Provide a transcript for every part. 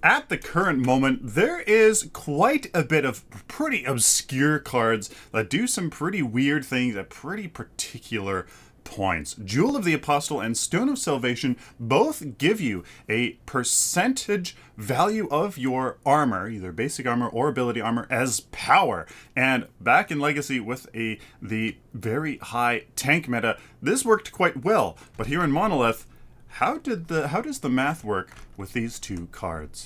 at the current moment, there is quite a bit of pretty obscure cards that do some pretty weird things at pretty particular points. Jewel of the Apostle and Stone of Salvation both give you a percentage value of your armor, either basic armor or ability armor, as power. And back in Legacy with the very high tank meta, this worked quite well. But here in Monolith, how does the math work with these two cards?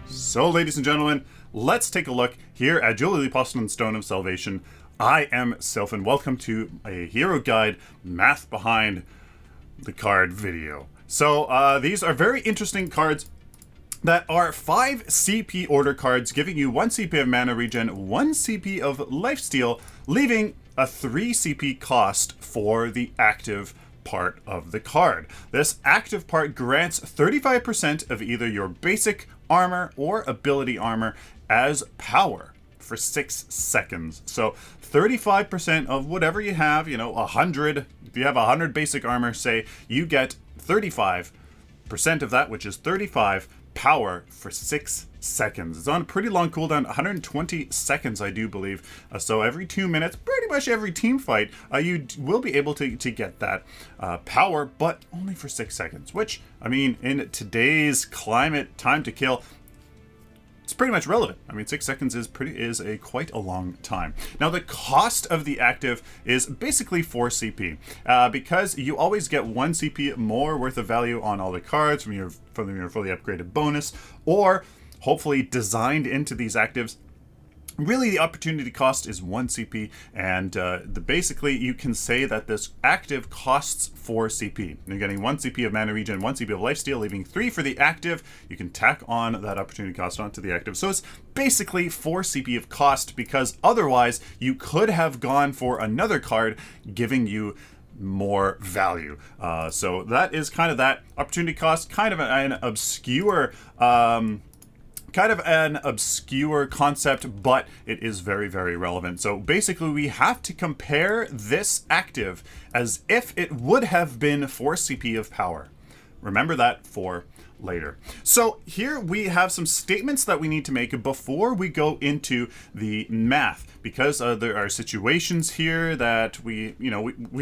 So, ladies and gentlemen, let's take a look here at Jewel of the Apostle and Stone of Salvation. I am Sylphin. Welcome to a Hero Guide Math Behind the Card video. So, these are very interesting cards that are 5 CP order cards, giving you 1 CP of mana regen, 1 CP of lifesteal, leaving a 3 CP cost for the active part of the card. This active part grants 35% of either your basic armor or ability armor as power for 6 seconds. So 35% of whatever you have, 100, if you have 100 basic armor, say, you get 35% of that, which is 35 power for 6 seconds. It's on a pretty long cooldown, 120 seconds, I do believe. So every 2 minutes, pretty much every team fight, you will be able to get that power, but only for 6 seconds, which, I mean, in today's climate, time to kill, it's pretty much relevant. I mean, 6 seconds is quite a long time. Now, the cost of the active is basically 4 CP, because you always get 1 CP more worth of value on all the cards from your fully upgraded bonus, or hopefully designed into these actives. Really, the opportunity cost is 1 CP, and basically you can say that this active costs 4 CP. You're getting 1 CP of mana regen, 1 CP of lifesteal, leaving 3 for the active. You can tack on that opportunity cost onto the active. So it's basically 4 CP of cost, because otherwise you could have gone for another card giving you more value. So that is kind of that opportunity cost, kind of an obscure concept, but it is very, very relevant. So basically we have to compare this active as if it would have been 4 CP of power. Remember that for later. So here we have some statements that we need to make before we go into the math, because there are situations here that we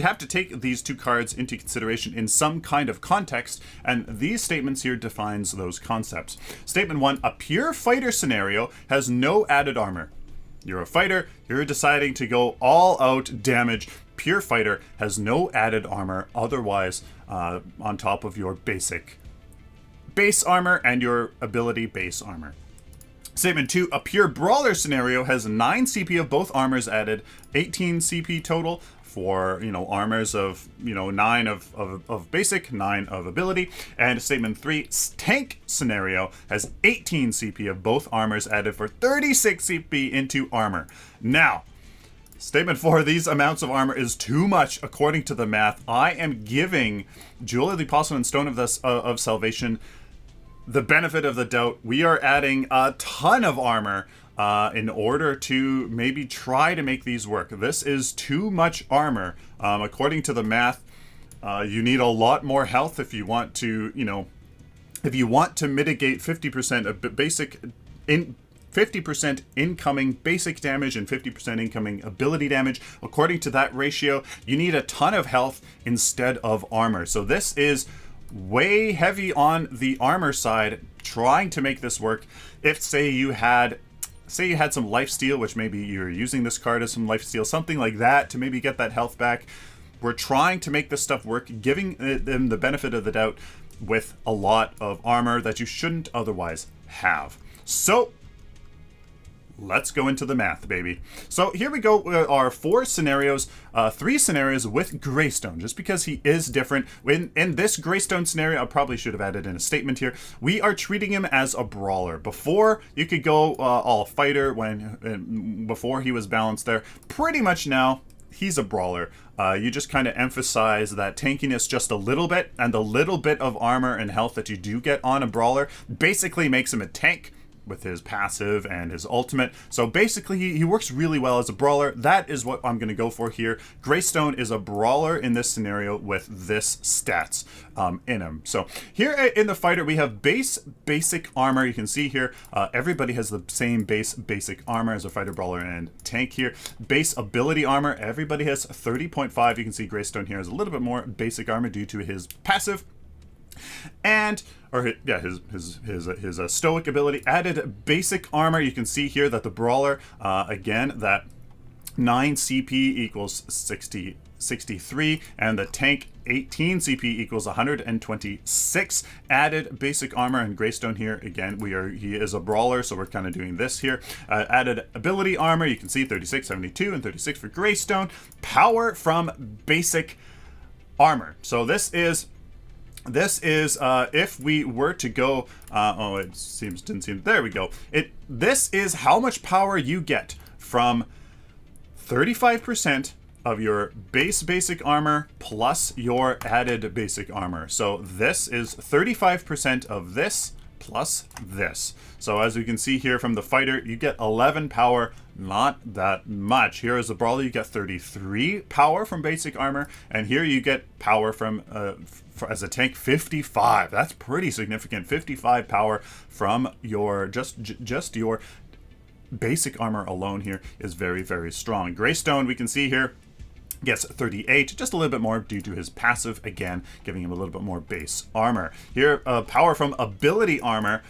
have to take these two cards into consideration in some kind of context, and these statements here defines those concepts. Statement 1, a pure fighter scenario has no added armor. You're a fighter, you're deciding to go all out damage. Pure fighter has no added armor otherwise on top of your base armor and your ability base armor. Statement 2, a pure brawler scenario has 9 CP of both armors added, 18 CP total for, armors of, 9 of basic, 9 of ability. And statement 3, tank scenario has 18 CP of both armors added for 36 CP into armor. Now, statement 4, these amounts of armor is too much according to the math. I am giving Jewel of the Apostle and Stone of Salvation the benefit of the doubt. We are adding a ton of armor in order to maybe try to make these work. This is too much armor. According to the math, you need a lot more health if you want to, mitigate 50% of basic 50% incoming basic damage and 50% incoming ability damage. According to that ratio, you need a ton of health instead of armor. So this is way heavy on the armor side, trying to make this work. If say you had some lifesteal, which maybe you're using this card as some lifesteal, something like that, to maybe get that health back. We're trying to make this stuff work, giving them the benefit of the doubt with a lot of armor that you shouldn't otherwise have. So let's go into the math, baby. So here we go. Our 4 scenarios, 3 scenarios with Greystone, just because he is different. In this Greystone scenario, I probably should have added in a statement here. We are treating him as a brawler. Before, you could go all fighter before he was balanced there. Pretty much now, he's a brawler. You just kind of emphasize that tankiness just a little bit, and the little bit of armor and health that you do get on a brawler basically makes him a tank. passive and his ultimate. So basically, he works really well as a brawler. That is what I'm going to go for here. Greystone is a brawler in this scenario with this stats in him. So here in the fighter, we have basic armor. You can see here, everybody has the same basic armor as a fighter, brawler, and tank here. Base ability armor, everybody has 30.5. You can see Greystone here has a little bit more basic armor due to his passive. And his stoic ability. Added basic armor. You can see here that the brawler, again, that 9 CP equals 63, and the tank 18 CP equals 126. Added basic armor, and Greystone here again, he is a brawler, so we're kind of doing this here. Added ability armor, you can see 36, 72, and 36 for Greystone. Power from basic armor. So this is if we were to go, there we go. This is how much power you get from 35% of your basic armor plus your added basic armor. So this is 35% of this plus this. So as we can see here from the fighter, you get 11 power, not that much. Here as a brawler, you get 33 power from basic armor, and here you get power from as a tank 55. That's pretty significant. 55 power from your just your basic armor alone here is very, very strong. Greystone, we can see here, gets 38, just a little bit more due to his passive, again, giving him a little bit more base armor. Here, power from ability armor,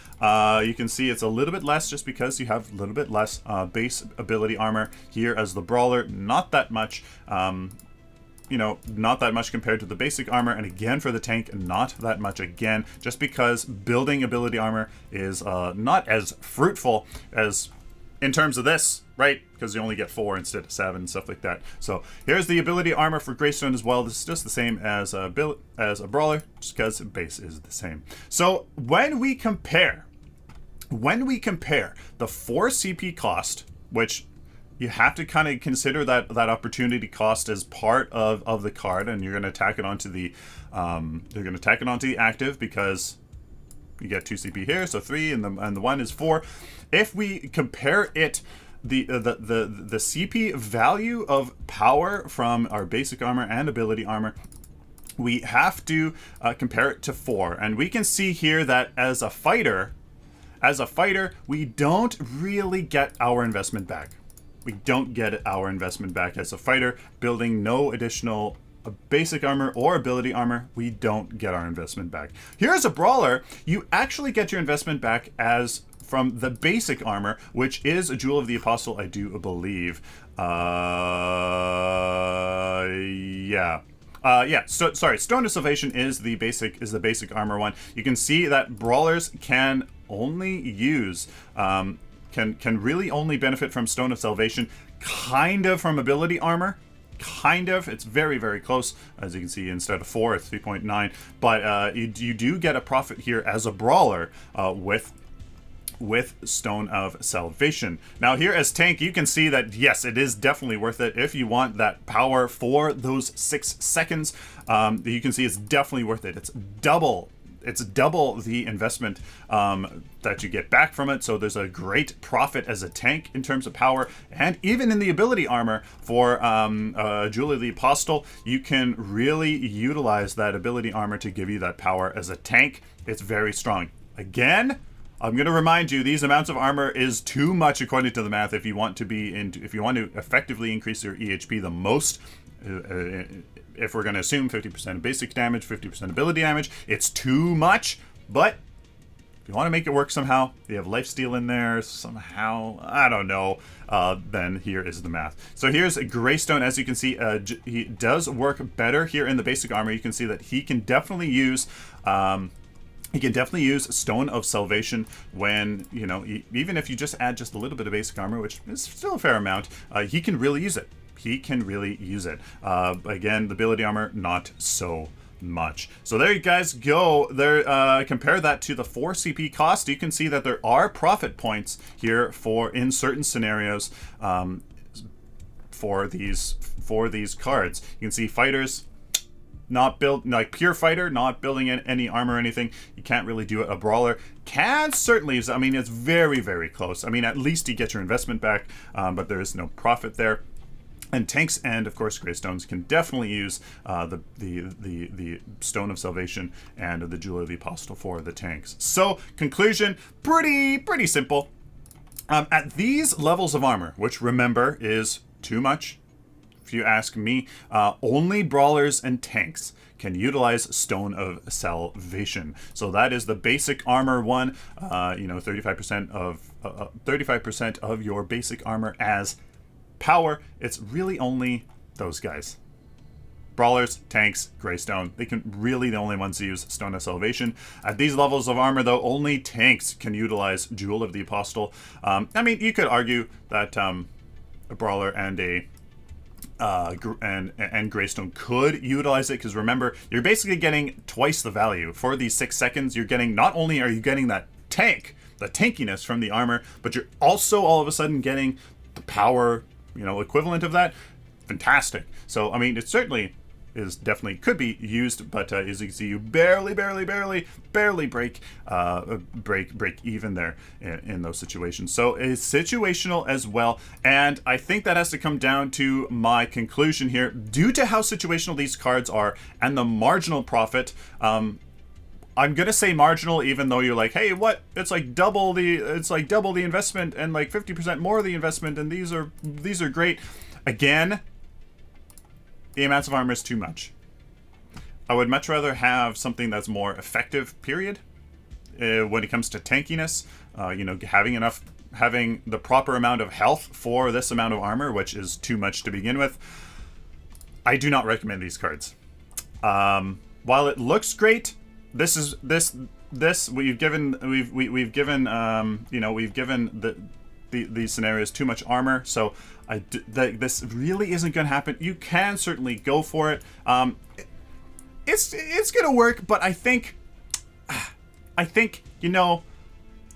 you can see it's a little bit less just because you have a little bit less base ability armor. Here as the brawler, not that much, not that much compared to the basic armor, and again for the tank, not that much again, just because building ability armor is not as fruitful as in terms of this, right? Because you only get 4 instead of 7 and stuff like that. So here's the ability armor for Greystone as well. This is just the same as a brawler, just because base is the same. So when we compare the 4 CP cost, which you have to kind of consider that opportunity cost as part of the card, and you're going to tack it onto the active because you get 2 CP here, so 3, and the 1 is 4. If we compare it, the CP value of power from our basic armor and ability armor, we have to compare it to 4, and we can see here that as a fighter, we don't really get our investment back. We don't get our investment back as a fighter, building no additional basic armor or ability armor. We don't get our investment back. Here as a brawler, you actually get your investment back as from the basic armor, which is a Jewel of the Apostle, I do believe. So sorry, Stone of Salvation is the basic armor one. You can see that brawlers can only use can really only benefit from Stone of Salvation, kind of from ability armor. Kind of, it's very, very close. As you can see, instead of 4, it's 3.9. But you do get a profit here as a brawler with Stone of Salvation. Now here as tank, you can see that yes, it is definitely worth it if you want that power for those 6 seconds. You can see it's definitely worth it. It's double the investment that you get back from it. So there's a great profit as a tank in terms of power, and even in the ability armor for Jewel of the Apostle, you can really utilize that ability armor to give you that power as a tank. It's very strong. Again, I'm going to remind you, these amounts of armor is too much according to the math. If you want to effectively increase your EHP the most, if we're going to assume 50% basic damage, 50% ability damage, it's too much. But if you want to make it work somehow, you have lifesteal in there somehow, I don't know, then here is the math. So here's Greystone. As you can see, he does work better here in the basic armor. You can see that he can definitely use Stone of Salvation when, even if you just add just a little bit of basic armor, which is still a fair amount, he can really use it. Again, the ability armor, not so much. So there you guys go. There, compare that to the 4 CP cost. You can see that there are profit points here in certain scenarios for these cards. You can see fighters, not build like pure fighter, not building any armor or anything, you can't really do it. A brawler can certainly, I mean, it's very, very close. I mean, at least you get your investment back, but there is no profit there. And tanks and, of course, Greystones can definitely use the Stone of Salvation and the Jewel of the Apostle for the tanks. So, conclusion, pretty simple. At these levels of armor, which remember is too much, if you ask me, only brawlers and tanks can utilize Stone of Salvation. So that is the basic armor one. 35% of your basic armor as power. It's really only those guys. Brawlers, tanks, Greystone. They can really the only ones to use Stone of Salvation. At these levels of armor, though, only tanks can utilize Jewel of the Apostle. I mean, you could argue that a brawler and and Greystone could utilize it, because remember, you're basically getting twice the value for these 6 seconds. You're getting, not only are you getting that tank, the tankiness from the armor, but you're also all of a sudden getting the power, equivalent of that. Fantastic. So I mean, it certainly is definitely could be used, but as you can see, you barely break even there in those situations. So it's situational as well, and I think that has to come down to my conclusion here. Due to how situational these cards are and the marginal profit, I'm gonna say marginal, even though you're like, hey, what? It's like double the investment and like 50% more of the investment, and these are great. Again, the amounts of armor is too much. I would much rather have something that's more effective, period. When it comes to tankiness, having the proper amount of health for this amount of armor, which is too much to begin with. I do not recommend these cards. While it looks great, we've given these scenarios too much armor, so this really isn't going to happen. You can certainly go for it. It's going to work, but I think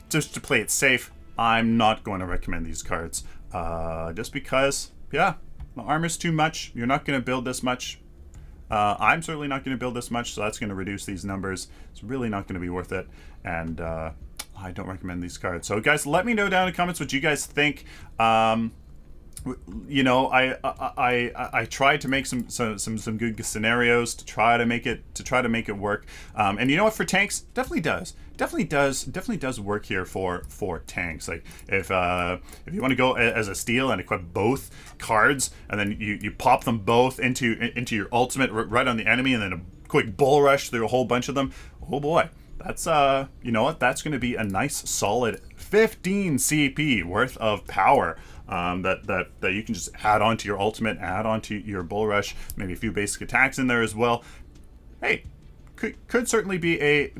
just to play it safe, I'm not going to recommend these cards. Just because, yeah, the armor's too much. You're not going to build this much. I'm certainly not going to build this much, so that's going to reduce these numbers. It's really not going to be worth it, and I don't recommend these cards. So guys, let me know down in the comments what you guys think. I tried to make some good scenarios to try to make it work. And you know what, for tanks, definitely does work here for tanks. Like if you want to go as a steal and equip both cards, and then you pop them both into your ultimate right on the enemy, and then a quick bull rush through a whole bunch of them. Oh boy. That's you know what? That's going to be a nice solid 15 CP worth of power that you can just add on to your ultimate, add on to your bull rush, maybe a few basic attacks in there as well. Hey, could certainly be a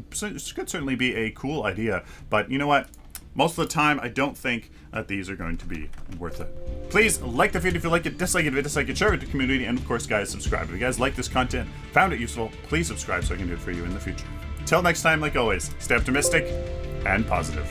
cool idea. But you know what? Most of the time, I don't think that these are going to be worth it. Please like the video if you like it, dislike it if you dislike it, share it with the community, and of course, guys, subscribe. If you guys like this content, found it useful, please subscribe so I can do it for you in the future. Till next time, like always, stay optimistic and positive.